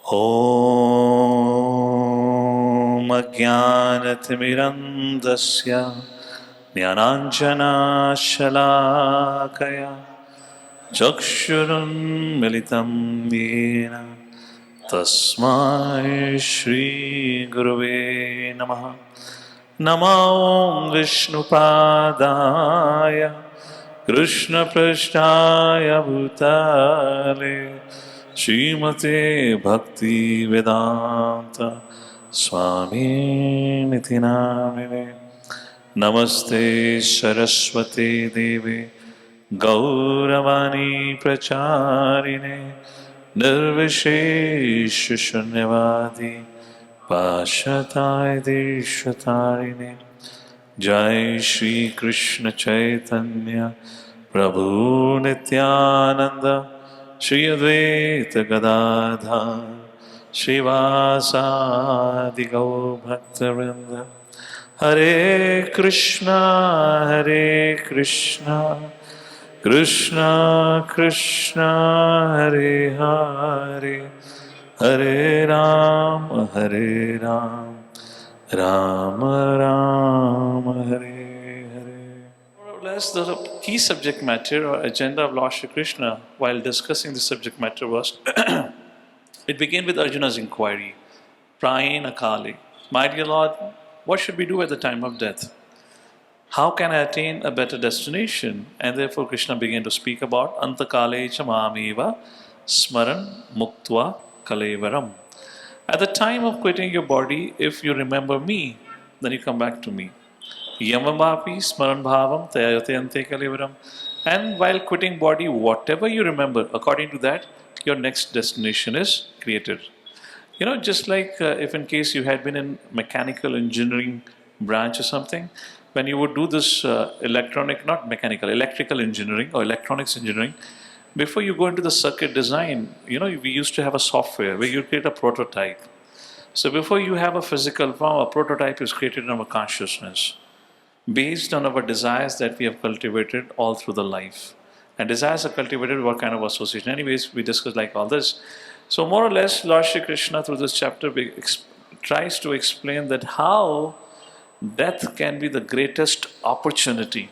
ॐ अज्ञानतिमिरन्धस्य ज्ञानाञ्जनशलाकया चक्षुरुन्मिलितं येन तस्मै श्रीगुरुवे नमः। नमो विष्णुपादाय कृष्णपृष्ठाय भूतले श्रीमते भक्तिवेदान्त स्वामिनिति नामिने। नमस्ते सरस्वती देवे गौरवाणी प्रचारिणे निर्विशेषशून्यवादी पाश्चात्य देशतारिणे। जय श्री कृष्ण चैतन्य प्रभु नित्यानंद श्री अद्वैत गदाधर श्रीवासादि गौरभक्तवृंद। हरे कृष्णा कृष्णा कृष्णा हरे हरे, हरे Ram Ram Ram Hare Hare. More or less, the key subject matter or agenda of Lord Shri Krishna while discussing the subject matter was it began with Arjuna's inquiry, Prayen Akali. My dear Lord, what should we do at the time of death? How can I attain a better destination? And therefore Krishna began to speak about Antakale Chamameva Smaran Muktva Kalevaram. At the time of quitting your body, if you remember me, then you come back to me. Yamamapi Smaran Bhavam Tayatayante Kalevaram. And while quitting body, whatever you remember, according to that, your next destination is created. You know, just like if in case you had been in mechanical engineering branch or something, when you would do this electrical engineering or electronics engineering, before you go into the circuit design, you know, we used to have a software where you create a prototype. So before you have a physical form, a prototype is created in our consciousness, based on our desires that we have cultivated all through the life. And desires are cultivated what kind of association. Anyways, we discussed like all this. So more or less, Lord Shri Krishna through this chapter tries to explain that how death can be the greatest opportunity.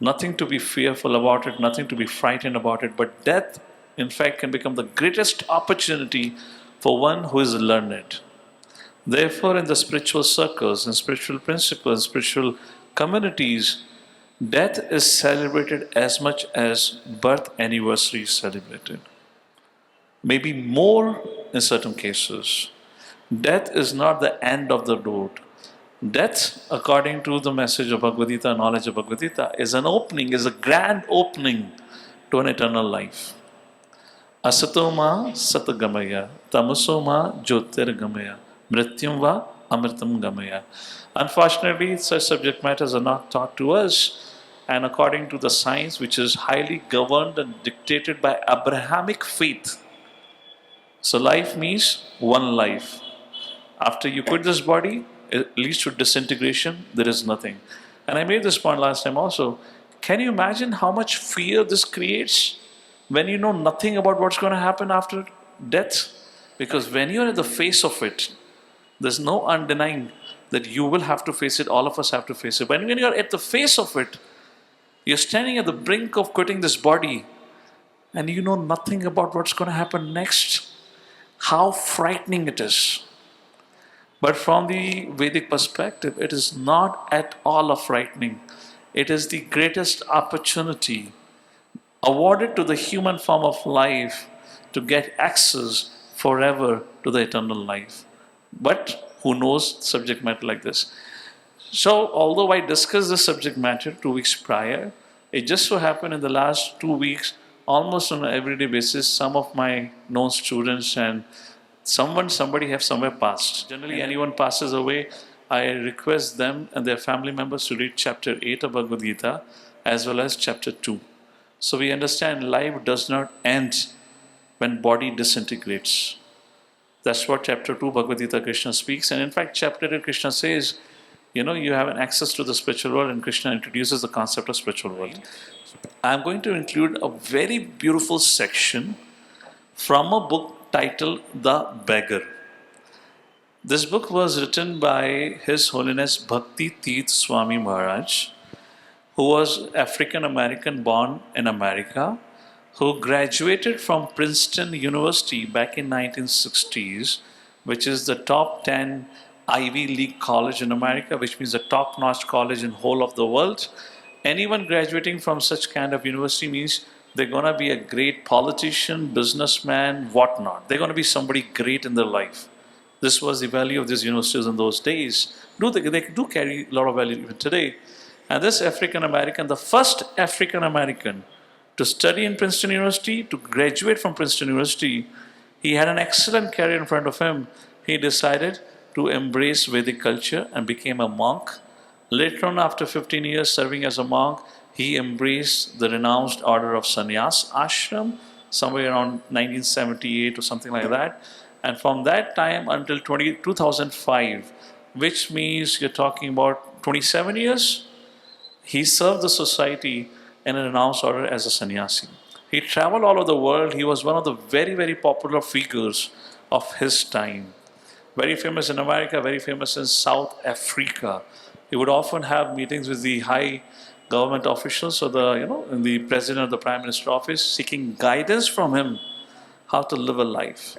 Nothing to be fearful about it, nothing to be frightened about it, but death, in fact, can become the greatest opportunity for one who is learned. Therefore, in the spiritual circles, in spiritual principles, spiritual communities, death is celebrated as much as birth anniversary is celebrated. Maybe more in certain cases. Death is not the end of the road. Death, according to the message of Bhagavad Gita, knowledge of Bhagavad Gita, is an opening, is a grand opening to an eternal life. Asatoma satagamaya, tamasoma jyotirgamaya, mrityum va amritam gamaya. Unfortunately, such subject matters are not taught to us, and according to the science, which is highly governed and dictated by Abrahamic faith. So life means one life. After you quit this body, it leads to disintegration, there is nothing. And I made this point last time also. Can you imagine how much fear this creates when you know nothing about what's going to happen after death? Because when you're at the face of it, there's no undenying that you will have to face it, all of us have to face it. When you're at the face of it, you're standing at the brink of quitting this body and you know nothing about what's going to happen next. How frightening it is. But from the Vedic perspective, it is not at all a frightening. It is the greatest opportunity awarded to the human form of life to get access forever to the eternal life. But who knows subject matter like this? So, although I discussed this subject matter 2 weeks prior, it just so happened in the last 2 weeks, almost on an everyday basis, some of my known students and somebody have somewhere passed. Generally, anyone passes away, I request them and their family members to read chapter 8 of Bhagavad Gita as well as chapter 2. So we understand life does not end when body disintegrates. That's what chapter 2 Bhagavad Gita Krishna speaks. And in fact, chapter 8 Krishna says, you have an access to the spiritual world, and Krishna introduces the concept of spiritual world. I'm going to include a very beautiful section from a book titled The Beggar. This book was written by His Holiness Bhakti Tirth Swami Maharaj, who was African American born in America, who graduated from Princeton University back in 1960s, which is the top 10 Ivy League college in America, which means the top-notch college in whole of the world. Anyone graduating from such kind of university means they're going to be a great politician, businessman, whatnot. They're going to be somebody great in their life. This was the value of these universities in those days. They do carry a lot of value even today. And this African American, the first African American to study in Princeton University, to graduate from Princeton University, he had an excellent career in front of him. He decided to embrace Vedic culture and became a monk. Later on, after 15 years serving as a monk, he embraced the renounced order of Sannyas Ashram, somewhere around 1978 or something like that. And from that time until 2005, which means you're talking about 27 years, he served the society in a renounced order as a sannyasi. He traveled all over the world. He was one of the very, very popular figures of his time. Very famous in America, very famous in South Africa. He would often have meetings with the high government officials or the president of the prime minister office, seeking guidance from him how to live a life.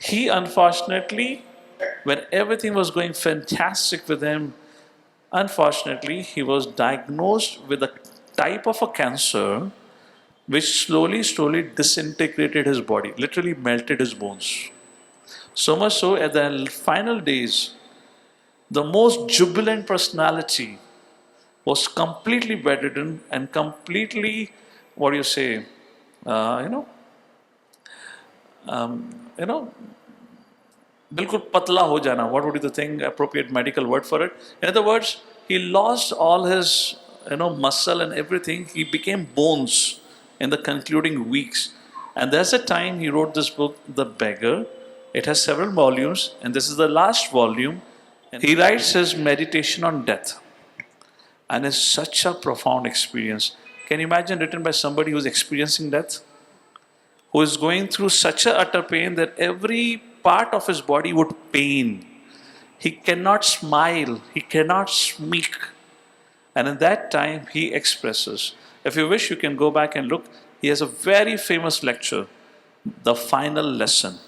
He, unfortunately, when everything was going fantastic with him, unfortunately, he was diagnosed with a type of a cancer which slowly, slowly disintegrated his body, literally melted his bones. So much so, at the final days, the most jubilant personality was completely bedridden and completely, what do you say, बिल्कुल पतला हो जाना. What would be the thing, appropriate medical word for it? In other words, he lost all his muscle and everything. He became bones in the concluding weeks. And there's a time he wrote this book, The Beggar. It has several volumes, and this is the last volume. He writes his meditation on death. And it's such a profound experience. Can you imagine, written by somebody who's experiencing death? Who is going through such a utter pain that every part of his body would pain. He cannot smile, he cannot speak. And in that time, he expresses. If you wish, you can go back and look. He has a very famous lecture, The Final Lesson,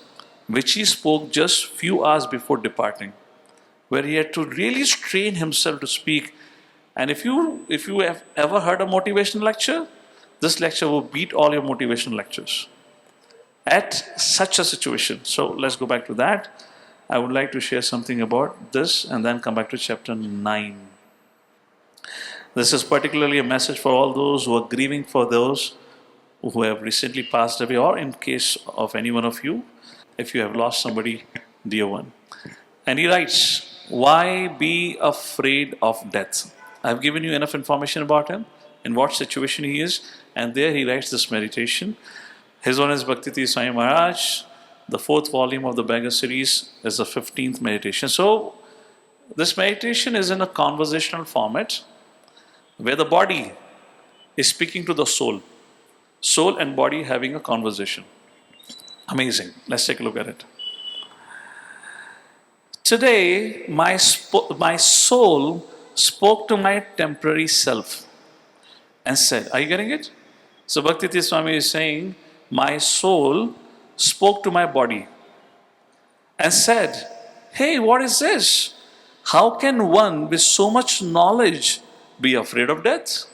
which he spoke just few hours before departing, where he had to really strain himself to speak. And if you have ever heard a motivational lecture, this lecture will beat all your motivational lectures at such a situation. So let's go back to that. I would like to share something about this and then come back to chapter 9. This is particularly a message for all those who are grieving for those who have recently passed away, or in case of any one of you, if you have lost somebody dear one. And he writes, why be afraid of death? I've given you enough information about him, in what situation he is, and there he writes this meditation. His Holiness Bhakti Tirth Swami Maharaj, the 4th volume of the Beggar series, is the 15th meditation. So, this meditation is in a conversational format where the body is speaking to the soul. Soul and body having a conversation. Amazing. Let's take a look at it. Today, my soul spoke to my temporary self and said, are you getting it? So, Bhakti Tirth Swami is saying, my soul spoke to my body and said, hey, what is this? How can one with so much knowledge be afraid of death?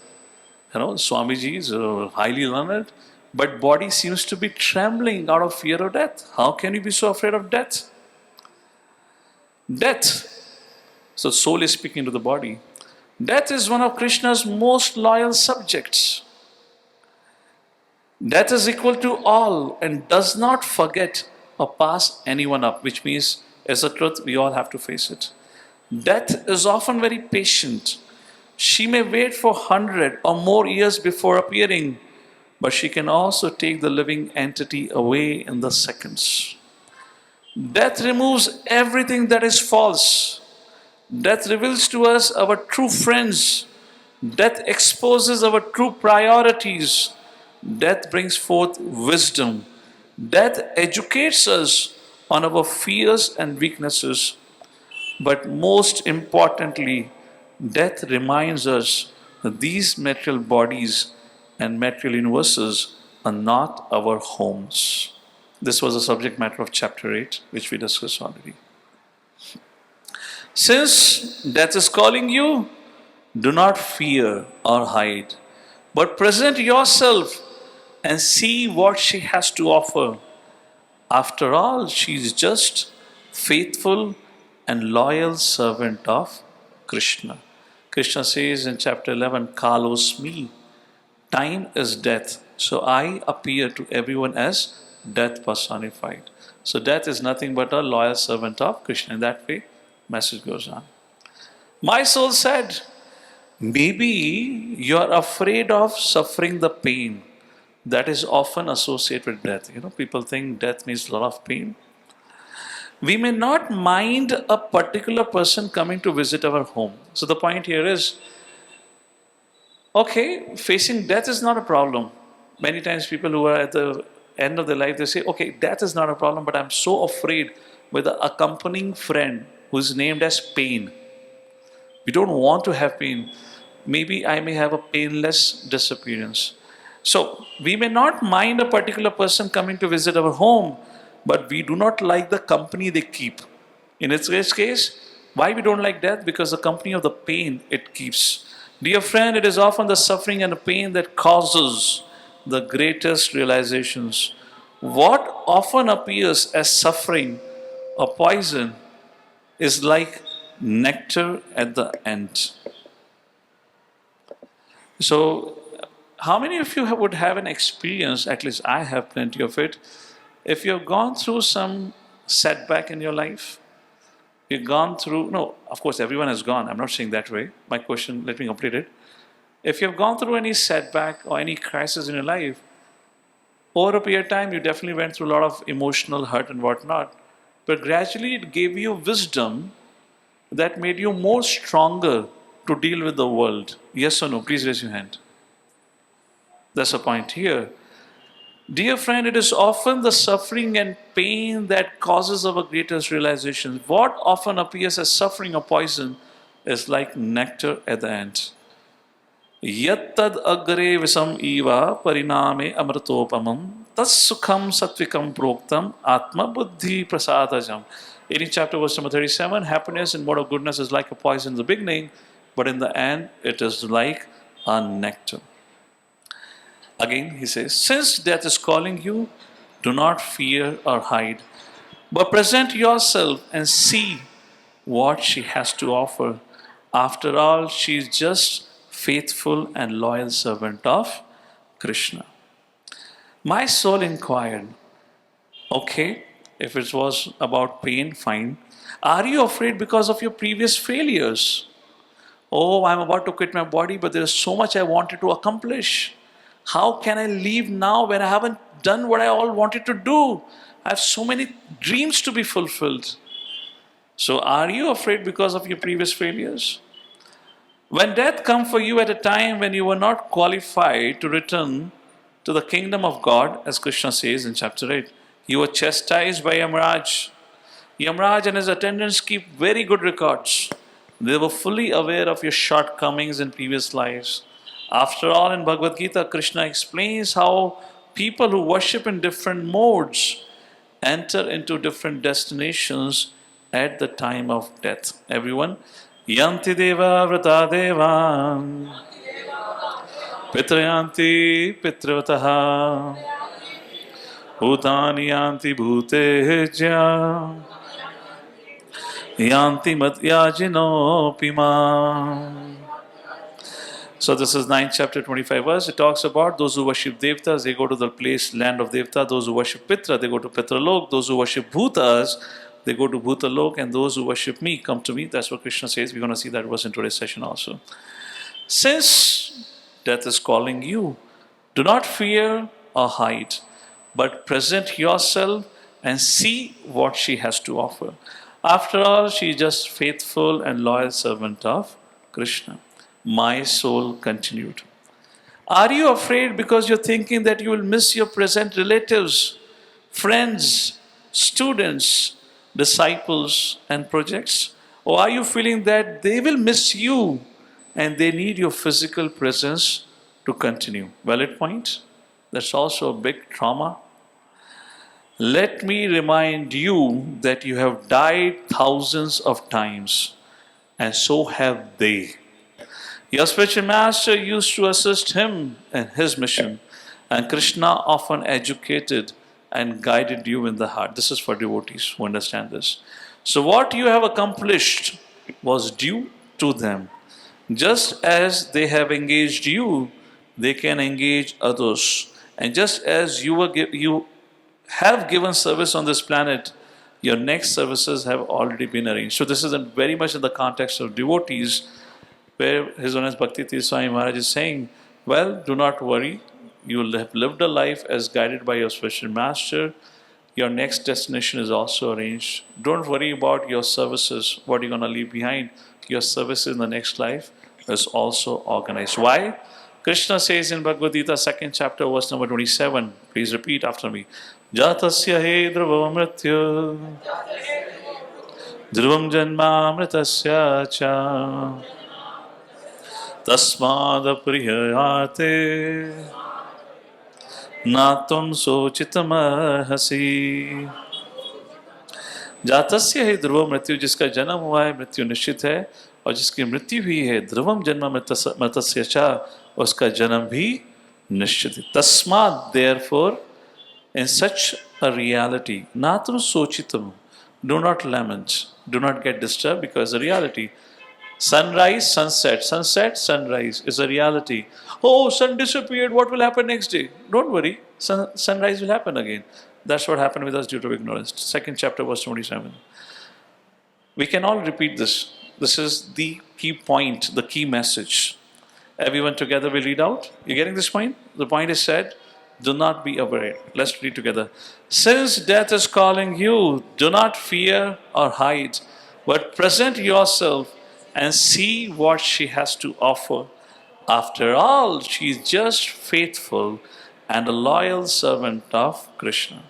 Swamiji is highly learned, but body seems to be trembling out of fear of death. How can you be so afraid of death? Death. So soul is speaking to the body. Death is one of Krishna's most loyal subjects. Death is equal to all and does not forget or pass anyone up, which means, as a truth, we all have to face it. Death is often very patient. She may wait for 100 or more years before appearing, but she can also take the living entity away in the seconds. Death removes everything that is false. Death reveals to us our true friends. Death exposes our true priorities. Death brings forth wisdom. Death educates us on our fears and weaknesses, but most importantly, death reminds us that these material bodies and material universes are not our homes. This was the subject matter of chapter 8, which we discussed already. Since death is calling you, do not fear or hide, but present yourself and see what she has to offer. After all, she is just faithful and loyal servant of Krishna. Krishna says in chapter 11, Kalos me, time is death. So I appear to everyone as death personified. So death is nothing but a loyal servant of Krishna. In that way, message goes on. My soul said, maybe you are afraid of suffering the pain that is often associated with death. People think death means a lot of pain. We may not mind a particular person coming to visit our home. So the point here is, okay, facing death is not a problem. Many times people who are at the end of their life, they say, okay, death is not a problem, but I'm so afraid with the accompanying friend who is named as pain. We don't want to have pain. Maybe I may have a painless disappearance. So we may not mind a particular person coming to visit our home, but we do not like the company they keep. In its case, why we don't like death? Because the company of the pain it keeps. Dear friend, it is often the suffering and the pain that causes the greatest realizations. What often appears as suffering or poison is like nectar at the end. So, how many of you would have an experience, at least I have plenty of it, if you've gone through some setback in your life, you've gone through, no, of course everyone has gone, I'm not saying that way. My question, let me complete it. If you've gone through any setback or any crisis in your life, over a period of time you definitely went through a lot of emotional hurt and whatnot, but gradually it gave you wisdom that made you more stronger to deal with the world. Yes or no? Please raise your hand. That's the point here. Dear friend, it is often the suffering and pain that causes our greatest realizations. What often appears as suffering or poison is like nectar at the end. Yattad agre visam eva pariname amritopamam tas sukham satvikam proktam atma buddhi prasadajam. 18th chapter, verse number 37, happiness and mode of goodness is like a poison in the beginning, but in the end it is like a nectar. Again, he says, since death is calling you, do not fear or hide, but present yourself and see what she has to offer. After all, she is just faithful and loyal servant of Krishna. My soul inquired, okay, if it was about pain, fine. Are you afraid because of your previous failures? Oh, I'm about to quit my body, but there is so much I wanted to accomplish. How can I leave now when I haven't done what I all wanted to do? I have so many dreams to be fulfilled. So are you afraid because of your previous failures? When death comes for you at a time when you were not qualified to return to the kingdom of God, as Krishna says in chapter 8, you were chastised by Yamraj. Yamraj and his attendants keep very good records. They were fully aware of your shortcomings in previous lives. After all, in Bhagavad Gita, Krishna explains how people who worship in different modes enter into different destinations at the time of death. Everyone, Yanti Deva Vrata Deva Pitrayanti Pitravataha Bhutani Yanti Bhuteja Yanti Matyajino Pima. So this is 9th chapter 25 verse. It talks about those who worship Devatas, they go to the place, land of Devata. Those who worship Pitra, they go to Pitralok. Those who worship Bhutas, they go to Bhutalok. And those who worship me, come to me. That's what Krishna says. We're going to see that verse in today's session also. Since death is calling you, do not fear or hide, but present yourself and see what she has to offer. After all, she is just faithful and loyal servant of Krishna. My soul continued. Are you afraid because you're thinking that you will miss your present relatives? friends, students, disciples, and projects? Or are you feeling that they will miss you and they need your physical presence to continue? Valid point. That's also a big trauma. Let me remind you that you have died thousands of times, and so have they. Your spiritual master used to assist him in his mission, and Krishna often educated and guided you in the heart. This is for devotees who understand this. So, what you have accomplished was due to them. Just as they have engaged you, they can engage others. And just as you have given service on this planet, your next services have already been arranged. So, this is very much in the context of devotees, where His Holiness Bhakti Tirtha Swami Maharaj is saying, well, do not worry. You will have lived a life as guided by your spiritual master. Your next destination is also arranged. Don't worry about your services, what you're going to leave behind. Your service in the next life is also organized. Why? Krishna says in Bhagavad Gita, 2nd chapter, verse number 27. Please repeat after me. Jatasya he dhruvam mrityu dhruvam janma mritasya cha tasmad apriyate नातुम सोचितम हसी. जातस्य है ध्रुव मृत्यु, जिसका जन्म हुआ है मृत्यु निश्चित है, और जिसकी मृत्यु हुई है ध्रुवम जन्म मृतस्य च, उसका जन्म भी निश्चित है. तस्मात् therefore in such a reality नातुम सोचितम, do not lament, do not get disturbed, because the reality, sunrise, sunset, sunset, sunrise is a reality. Oh, sun disappeared, what will happen next day? Don't worry, sunrise will happen again. That's what happened with us due to ignorance. 2nd chapter, verse 27. We can all repeat this. This is the key point, the key message. Everyone together will read out. You getting this point? The point is said, do not be afraid. Let's read together. Since death is calling you, do not fear or hide, but present yourself and see what she has to offer. After all, she is just faithful and a loyal servant of Krishna.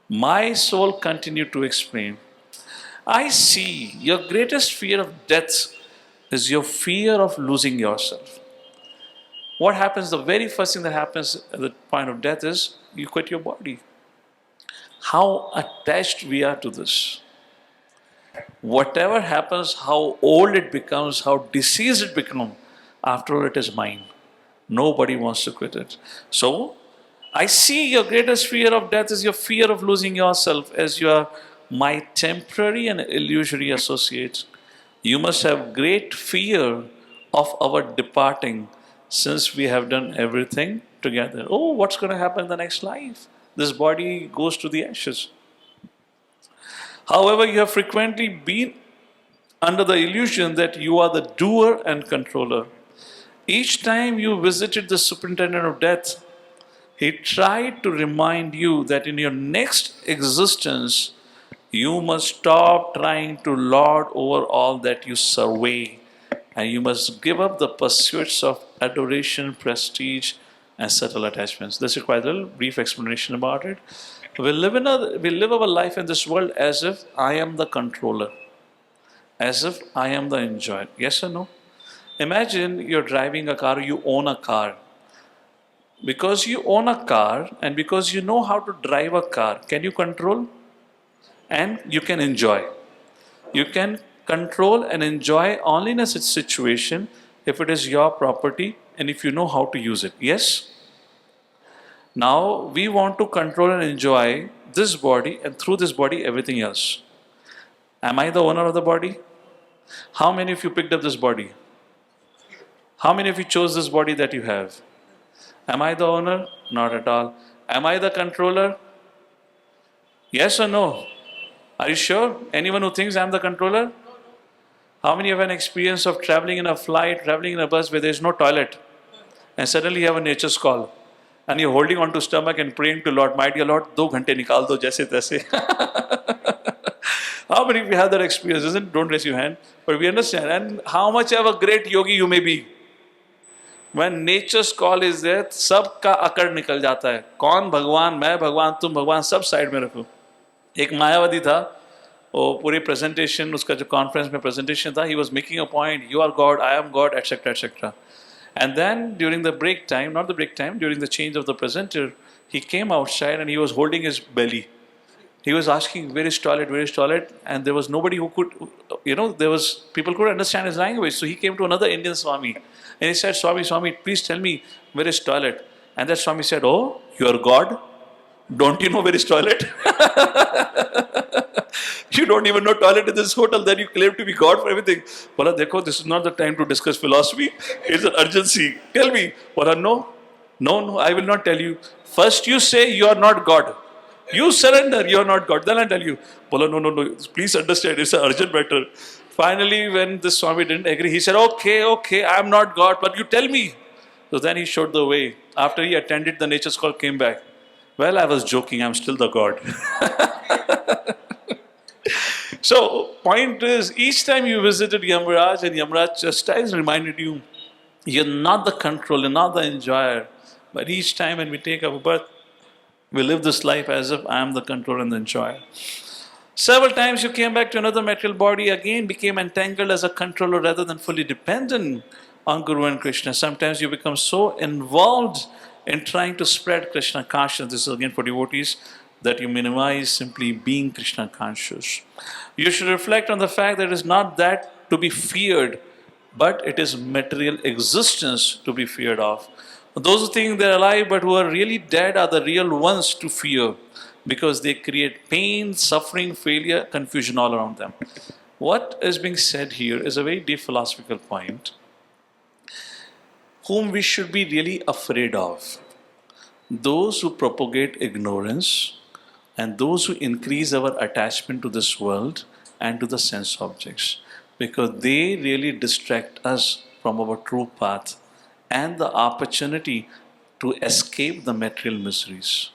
My soul continued to explain, I see your greatest fear of death is your fear of losing yourself. What happens, the very first thing that happens at the point of death is you quit your body. How attached we are to this. Whatever happens, how old it becomes, how diseased it becomes, after all, it is mine. Nobody wants to quit it. So, I see your greatest fear of death is your fear of losing yourself, as you are my temporary and illusory associate. You must have great fear of our departing, since we have done everything together. Oh, what's going to happen in the next life? This body goes to the ashes. However, you have frequently been under the illusion that you are the doer and controller. Each time you visited the superintendent of death, he tried to remind you that in your next existence, you must stop trying to lord over all that you survey, and you must give up the pursuits of adoration, prestige, and subtle attachments. This requires a little brief explanation about it. We live our life in this world as if I am the controller, as if I am the enjoyer. Yes or no? Imagine you're driving a car, you own a car. Because you own a car and because you know how to drive a car, can you control? And you can enjoy. You can control and enjoy only in a situation if it is your property and if you know how to use it. Yes? Now we want to control and enjoy this body, and through this body everything else. Am I the owner of the body? How many of you picked up this body? How many of you chose this body that you have? Am I the owner? Not at all. Am I the controller? Yes or no? Are you sure? Anyone who thinks I'm the controller? How many have an experience of traveling in a flight, traveling in a bus where there is no toilet, and suddenly you have a nature's call, and you're holding on to stomach and praying to Lord, my dear Lord, 2 घंटे निकाल दो जैसे तैसे. How many of you have that experience? Isn't? Don't raise your hand. But we understand. And how much of a great yogi you may be, When nature's call is there, सबका अकड़ निकल जाता है. कौन भगवान, मैं भगवान, तुम भगवान, सब साइड में रखो. एक मायावादी था, वो पूरी प्रेजेंटेशन, उसका जो कॉन्फ्रेंस में प्रेजेंटेशन था, he was making a point, you are God, I am God, etc., etc. And then during the break time, not the break time, during the change of the presenter, he came outside and he was holding his belly. He was asking, where is toilet, where is toilet? And there was nobody who could, there was, people could understand his language. So he came to another Indian Swami. And he said, Swami, please tell me, where is toilet? And that Swami said, oh, you are God? Don't you know where is toilet? You don't even know toilet in this hotel, then you claim to be God for everything. Bola, dekho, this is not the time to discuss philosophy. It's an urgency. Tell me. Bola, no, I will not tell you. First you say you are not God. You surrender, you are not God. Then I tell you. Bola, no. Please understand, it's an urgent matter. Finally, when the Swami didn't agree, he said, okay, I am not God, but you tell me. So then he showed the way. After he attended the nature's call, came back. Well, I was joking, I'm still the God. So, point is, each time you visited Yamaraj and Yamaraj chastised and reminded you, you're not the control, you're not the enjoyer. But each time when we take our birth, we live this life as if I am the control and the enjoyer. Several times you came back to another material body, again became entangled as a controller rather than fully dependent on Guru and Krishna. Sometimes you become so involved in trying to spread Krishna consciousness, this is again for devotees, that you minimize simply being Krishna conscious. You should reflect on the fact that it is not that to be feared, but it is material existence to be feared of. Those who think they're alive but who are really dead are the real ones to fear, because they create pain, suffering, failure, confusion all around them. What is being said here is a very deep philosophical point. Whom we should be really afraid of? Those who propagate ignorance and those who increase our attachment to this world and to the sense objects, because they really distract us from our true path and the opportunity to escape the material miseries.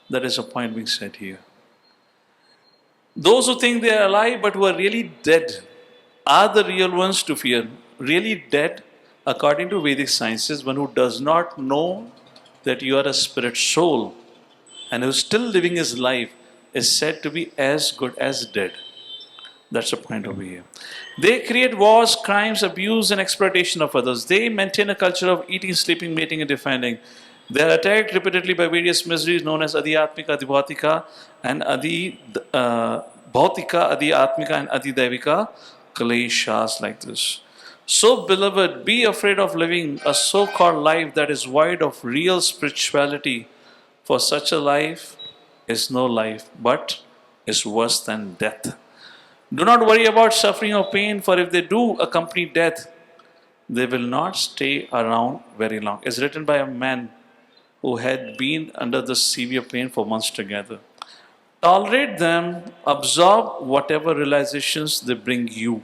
That is a point being said here. Those who think they are alive but who are really dead are the real ones to fear. Really dead, according to Vedic sciences, one who does not know that you are a spirit soul and who is still living his life is said to be as good as dead. That's the point over here. They create wars, crimes, abuse, and exploitation of others. They maintain a culture of eating, sleeping, mating, and defending. They are attacked repeatedly by various miseries known as Adhyatmika, Adhibhautika, and Bhautika, Adhyatmika, and Adhidevika kleshas like this. So, beloved, be afraid of living a so-called life that is void of real spirituality. For such a life is no life, but is worse than death. Do not worry about suffering or pain, for if they do accompany death, they will not stay around very long. It's written by a man who had been under the severe pain for months together. Tolerate them, absorb whatever realizations they bring you.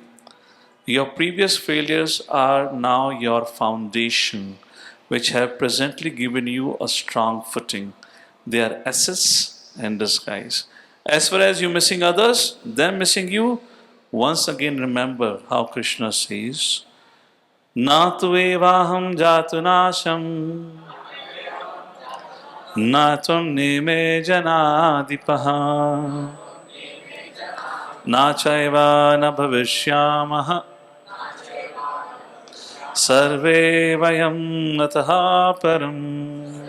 Your previous failures are now your foundation, which have presently given you a strong footing. They are assets in disguise. As far as you missing others, them missing you, once again remember how Krishna says, Na tu evaham jatu nasham, na tvam nime janadipaha, na chaiva na bhavishyamaha, sarve vayam ataha param.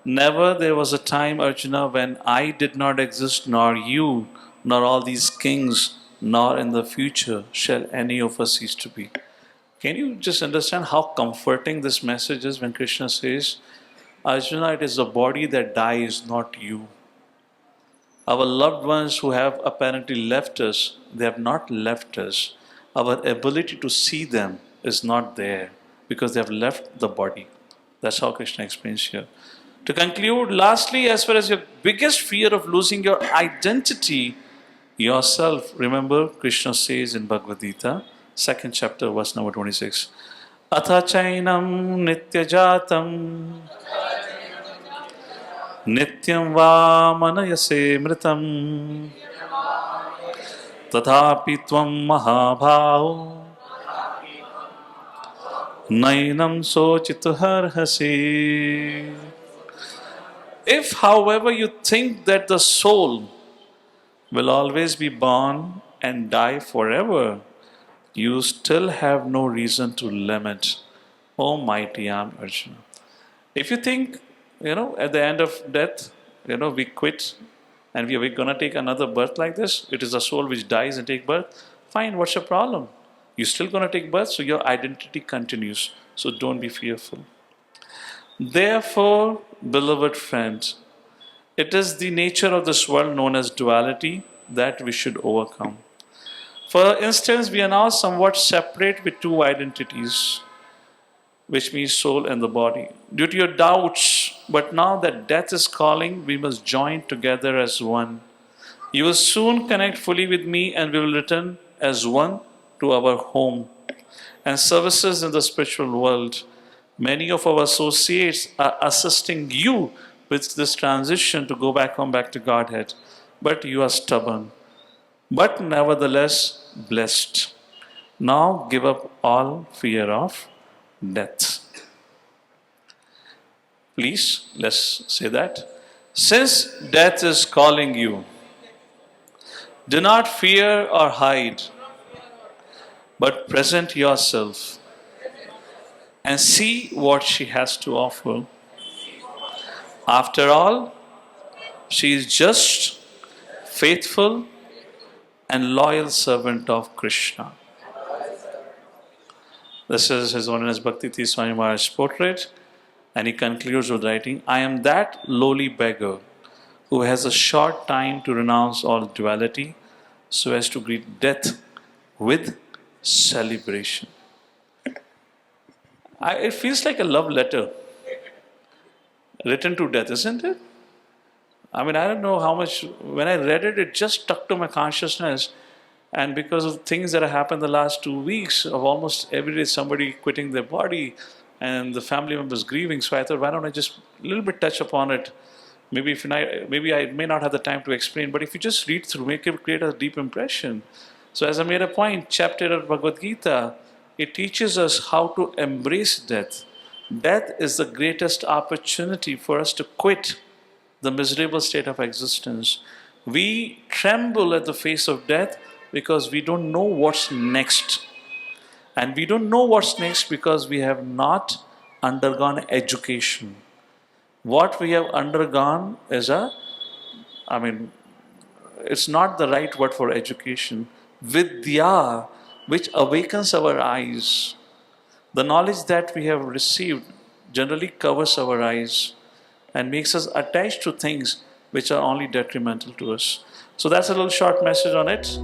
Never there was a time, Arjuna, when I did not exist, nor you, nor all these kings, nor in the future shall any of us cease to be. Can you just understand how comforting this message is when Krishna says, Arjuna, it is the body that dies, not you. Our loved ones who have apparently left us, they have not left us. Our ability to see them is not there because they have left the body. That's how Krishna explains here. To conclude, lastly, as far as your biggest fear of losing your identity, yourself, remember Krishna says in Bhagavad Gita, 2nd chapter, verse number 26, Atha chainam nityajatam nityam va manayase mritam tathapi tvam mahabhao nainam sochitu harhasi. If, however, you think that the soul will always be born and die forever, you still have no reason to lament, O mighty arm Arjuna. If you think, at the end of death, we quit and we're going to take another birth like this, it is the soul which dies and take birth, fine, what's your problem? You're still going to take birth, so your identity continues. So don't be fearful. Therefore, beloved friend, it is the nature of this world known as duality that we should overcome. For instance, we are now somewhat separate with two identities, which means soul and the body, due to your doubts. But now that death is calling, we must join together as one. You will soon connect fully with me, and we will return as one to our home and services in the spiritual world. Many of our associates are assisting you with this transition to go back home, back to Godhead. But you are stubborn, but nevertheless blessed. Now give up all fear of death. Please, let's say that. Since death is calling you, do not fear or hide, but present yourself and see what she has to offer. After all, she is just, faithful, and loyal servant of Krishna. This is His Holiness Bhakti Swami Maharaj's portrait, and he concludes with writing, I am that lowly beggar who has a short time to renounce all duality so as to greet death with celebration. It feels like a love letter written to death, isn't it? I mean, I don't know how much, when I read it, it just stuck to my consciousness. And because of things that have happened the last 2 weeks, of almost every day somebody quitting their body and the family members grieving, so I thought, why don't I just a little bit touch upon it? Maybe I may not have the time to explain, but if you just read through, make it create a deep impression. So as I made a point, chapter of Bhagavad Gita, it teaches us how to embrace death. Death is the greatest opportunity for us to quit the miserable state of existence. We tremble at the face of death because we don't know what's next. And we don't know what's next because we have not undergone education. What we have undergone is it's not the right word for education. Vidya, which awakens our eyes. The knowledge that we have received generally covers our eyes and makes us attached to things which are only detrimental to us. So that's a little short message on it.